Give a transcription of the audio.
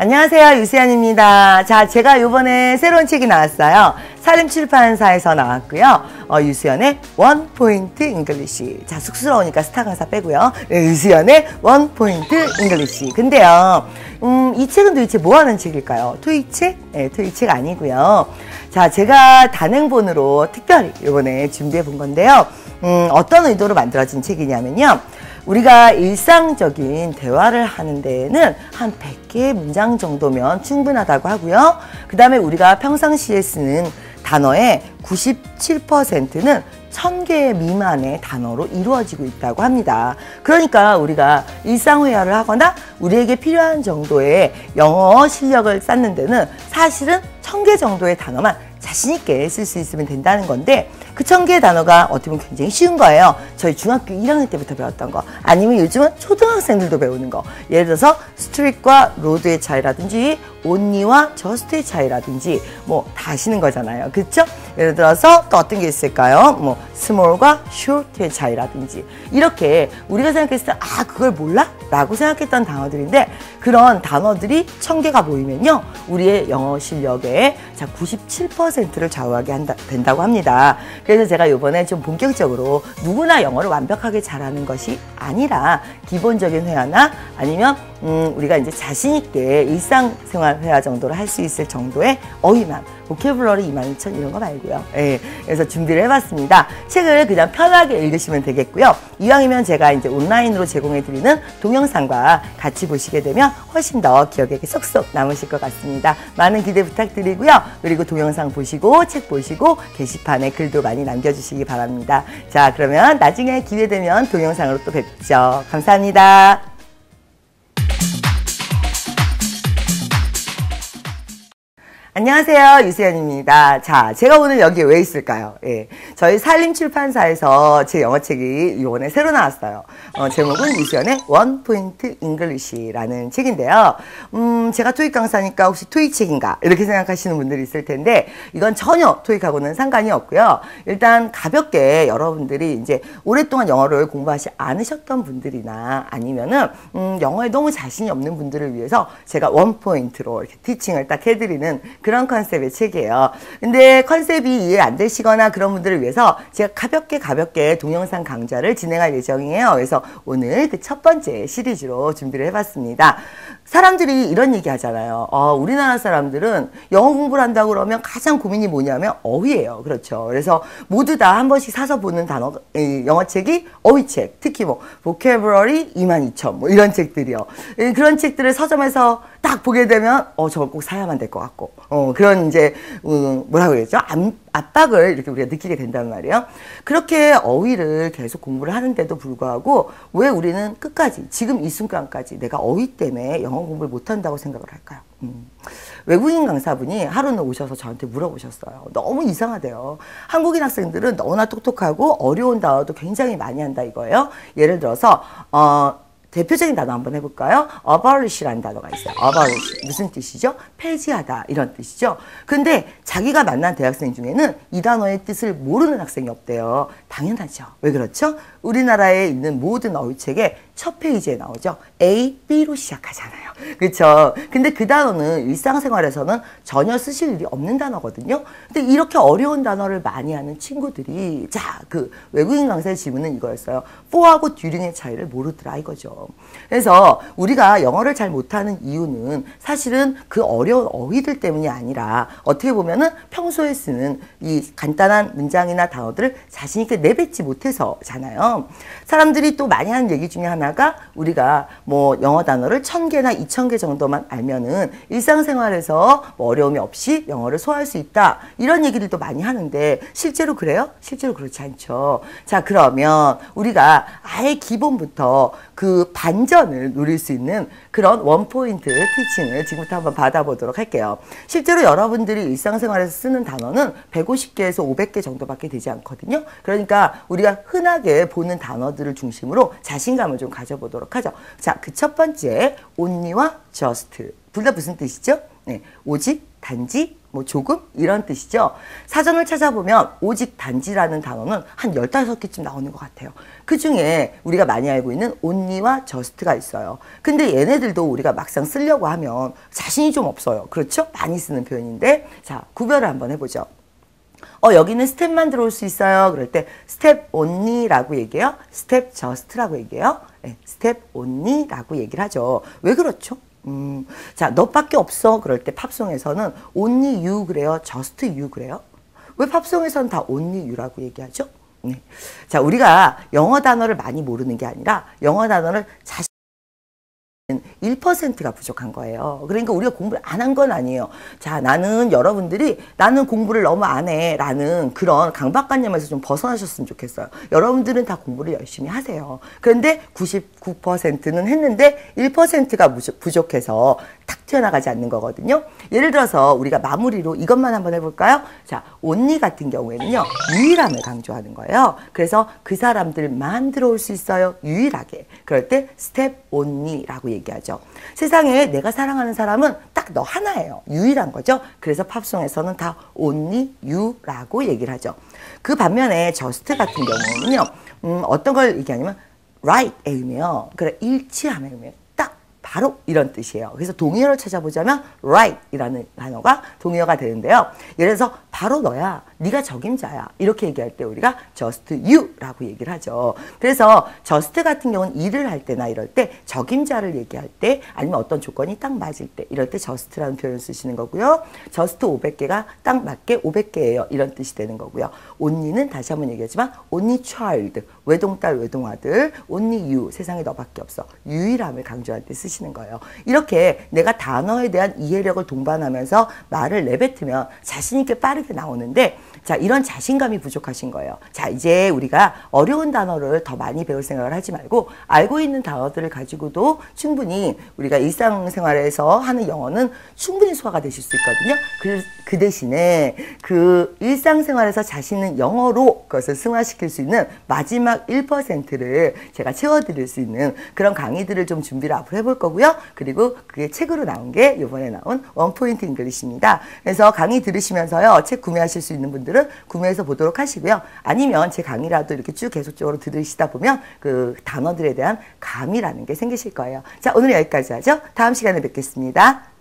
안녕하세요. 유수연입니다. 자, 제가 요번에 새로운 책이 나왔어요. 산림출판사에서 나왔고요. 유수연의 원포인트 잉글리시. 자, 쑥스러우니까 스타 강사 빼고요. 유수연의 원포인트 잉글리시. 근데요, 이 책은 도대체 뭐 하는 책일까요? 토익책? 네, 토익책 아니고요. 자, 제가 단행본으로 특별히 요번에 준비해 본 건데요. 어떤 의도로 만들어진 책이냐면요. 우리가 일상적인 대화를 하는 데에는 한 100개의 문장 정도면 충분하다고 하고요. 그 다음에 우리가 평상시에 쓰는 단어의 97%는 1000개 미만의 단어로 이루어지고 있다고 합니다. 그러니까 우리가 일상회화를 하거나 우리에게 필요한 정도의 영어 실력을 쌓는 데는 사실은 1000개 정도의 단어만 자신있게 쓸 수 있으면 된다는 건데, 그 1000개의 단어가 어떻게 보면 굉장히 쉬운 거예요. 저희 중학교 1학년 때부터 배웠던 거, 아니면 요즘은 초등학생들도 배우는 거. 예를 들어서 스트릿과 로드의 차이라든지 only와 just의 차이라든지 뭐 다 아시는 거잖아요. 그렇죠? 예를 들어서 또 어떤 게 있을까요? 뭐 small과 short의 차이라든지, 이렇게 우리가 생각했을 때 아, 그걸 몰라? 라고 생각했던 단어들인데, 그런 단어들이 1000개가 모이면요, 우리의 영어 실력의 97%를 좌우하게 된다고 합니다. 그래서 제가 이번에 좀 본격적으로 누구나 영어를 완벽하게 잘하는 것이 아니라 기본적인 회화나 아니면 우리가 이제 자신있게 일상생활 회화 정도로 할 수 있을 정도의 어휘만, 보캐블러리 22,000 이런 거 말고요. 예, 그래서 준비를 해봤습니다. 책을 그냥 편하게 읽으시면 되겠고요. 이왕이면 제가 이제 온라인으로 제공해드리는 동영상과 같이 보시게 되면 훨씬 더 기억에 쏙쏙 남으실 것 같습니다. 많은 기대 부탁드리고요. 그리고 동영상 보시고 책 보시고 게시판에 글도 많이 남겨주시기 바랍니다. 자, 그러면 나중에 기회되면 동영상으로 또 뵙죠. 감사합니다. 안녕하세요. 유수연입니다. 자, 제가 오늘 여기 왜 있을까요? 예, 저희 산림출판사에서 제 영어책이 이번에 새로 나왔어요. 제목은 유수연의 원포인트 잉글리시라는 책인데요. 제가 토익 강사니까 혹시 토익 책인가? 이렇게 생각하시는 분들이 있을 텐데, 이건 전혀 토익하고는 상관이 없고요. 일단 가볍게 여러분들이 이제 오랫동안 영어를 공부하지 않으셨던 분들이나 아니면은 영어에 너무 자신이 없는 분들을 위해서 제가 원포인트로 이렇게 티칭을 딱 해드리는 그런 컨셉의 책이에요. 근데 컨셉이 이해 안 되시거나 그런 분들을 위해서 제가 가볍게 동영상 강좌를 진행할 예정이에요. 그래서 오늘 그 첫 번째 시리즈로 준비를 해봤습니다. 사람들이 이런 얘기 하잖아요. 우리나라 사람들은 영어 공부를 한다고 그러면 가장 고민이 뭐냐면 어휘예요. 그렇죠. 그래서 모두 다 한 번씩 사서 보는 단어, 영어책이 어휘책, 특히 뭐 보캐블러리 22,000 뭐 이런 책들이요. 그런 책들을 서점에서 딱 보게 되면 저걸 꼭 사야만 될 것 같고, 그런 이제 뭐라고 그러죠? 압박을 이렇게 우리가 느끼게 된단 말이에요. 그렇게 어휘를 계속 공부를 하는데도 불구하고 왜 우리는 끝까지 지금 이 순간까지 내가 어휘 때문에 영어 공부를 못한다고 생각을 할까요? 외국인 강사분이 하루는 오셔서 저한테 물어보셨어요. 너무 이상하대요. 한국인 학생들은 너무나 똑똑하고 어려운 단어도 굉장히 많이 한다 이거예요. 예를 들어서 대표적인 단어 한번 해볼까요? abolish라는 단어가 있어요. abolish. 무슨 뜻이죠? 폐지하다 이런 뜻이죠. 근데 자기가 만난 대학생 중에는 이 단어의 뜻을 모르는 학생이 없대요. 당연하죠. 왜 그렇죠? 우리나라에 있는 모든 어휘책에 첫 페이지에 나오죠. A, B로 시작하잖아요. 그렇죠? 근데 그 단어는 일상생활에서는 전혀 쓰실 일이 없는 단어거든요. 근데 이렇게 어려운 단어를 많이 하는 친구들이, 자, 그 외국인 강사의 질문은 이거였어요. for하고 during의 차이를 모르더라 이거죠. 그래서 우리가 영어를 잘 못하는 이유는 사실은 그 어려운 어휘들 때문이 아니라 어떻게 보면은 평소에 쓰는 이 간단한 문장이나 단어들을 자신 있게 내뱉지 못해서잖아요. 사람들이 또 많이 하는 얘기 중에 하나가, 우리가 뭐 영어 단어를 1000개나 2000개 정도만 알면은 일상생활에서 뭐 어려움이 없이 영어를 소화할 수 있다, 이런 얘기들도 많이 하는데 실제로 그래요? 실제로 그렇지 않죠. 자, 그러면 우리가 아예 기본부터 그 반전을 누릴 수 있는 그런 원포인트 티칭을 지금부터 한번 받아보도록 할게요. 실제로 여러분들이 일상생활에서 쓰는 단어는 150개에서 500개 정도밖에 되지 않거든요. 그러니까 우리가 흔하게 보는 단어들을 중심으로 자신감을 좀 가져보도록 하죠. 자, 그 첫 번째 only와 just. 둘 다 무슨 뜻이죠? 네, 오직, 단지, 뭐 조금 이런 뜻이죠. 사전을 찾아보면 오직 단지라는 단어는 한 15개쯤 나오는 것 같아요. 그 중에 우리가 많이 알고 있는 only와 just가 있어요. 근데 얘네들도 우리가 막상 쓰려고 하면 자신이 좀 없어요. 그렇죠? 많이 쓰는 표현인데 자, 구별을 한번 해보죠. 여기는 스텝만 들어올 수 있어요. 그럴 때 스텝 only라고 얘기해요. 스텝 just라고 얘기해요. 네, 스텝 only라고 얘기를 하죠. 왜 그렇죠? 자, 너밖에 없어. 그럴 때 팝송에서는 only you 그래요? just you 그래요? 왜 팝송에서는 다 only you라고 얘기하죠? 네. 자, 우리가 영어 단어를 많이 모르는 게 아니라 영어 단어를 1%가 부족한 거예요. 그러니까 우리가 공부를 안 한 건 아니에요. 자, 여러분들이 나는 공부를 너무 안 해 라는 그런 강박관념에서 좀 벗어나셨으면 좋겠어요. 여러분들은 다 공부를 열심히 하세요. 그런데 99%는 했는데 1%가 부족해서 탁 튀어나가지 않는 거거든요. 예를 들어서 우리가 마무리로 이것만 한번 해볼까요? 자, only 같은 경우에는요, 유일함을 강조하는 거예요. 그래서 그 사람들만 들어올 수 있어요. 유일하게. 그럴 때 step only라고 얘기하죠. 세상에 내가 사랑하는 사람은 딱 너 하나예요. 유일한 거죠. 그래서 팝송에서는 다 only you라고 얘기를 하죠. 그 반면에 just 같은 경우는요, 어떤 걸 얘기하냐면 right의 의미예요. 그래, 일치함의 의미예요. 바로 이런 뜻이에요. 그래서 동의어를 찾아보자면 right이라는 단어가 동의어가 되는데요. 예를 들어서 바로 너야. 네가 적임자야. 이렇게 얘기할 때 우리가 just you라고 얘기를 하죠. 그래서 just 같은 경우는 일을 할 때나 이럴 때 적임자를 얘기할 때 아니면 어떤 조건이 딱 맞을 때 이럴 때 just라는 표현을 쓰시는 거고요. just 500개가 딱 맞게 500개예요. 이런 뜻이 되는 거고요. only는 다시 한번 얘기하지만 only child, 외동딸, 외동아들, only you, 세상에 너밖에 없어. 유일함을 강조할 때 쓰시는 거예요. 이렇게 내가 단어에 대한 이해력을 동반하면서 말을 내뱉으면 자신 있게 빠르게 나오는데 자, 이런 자신감이 부족하신 거예요. 자, 이제 우리가 어려운 단어를 더 많이 배울 생각을 하지 말고 알고 있는 단어들을 가지고도 충분히 우리가 일상생활에서 하는 영어는 충분히 소화가 되실 수 있거든요. 그 대신에 그 일상생활에서 자신은 영어로 그것을 승화시킬 수 있는 마지막 1%를 제가 채워드릴 수 있는 그런 강의들을 좀 준비를 앞으로 해볼 거고요. 그리고 그게 책으로 나온 게 이번에 나온 원포인트 잉글리시입니다. 그래서 강의 들으시면서요. 책 구매하실 수 있는 분들은 구매해서 보도록 하시고요. 아니면 제 강의라도 이렇게 쭉 계속적으로 들으시다 보면 그 단어들에 대한 감이라는 게 생기실 거예요. 자, 오늘 여기까지 하죠. 다음 시간에 뵙겠습니다.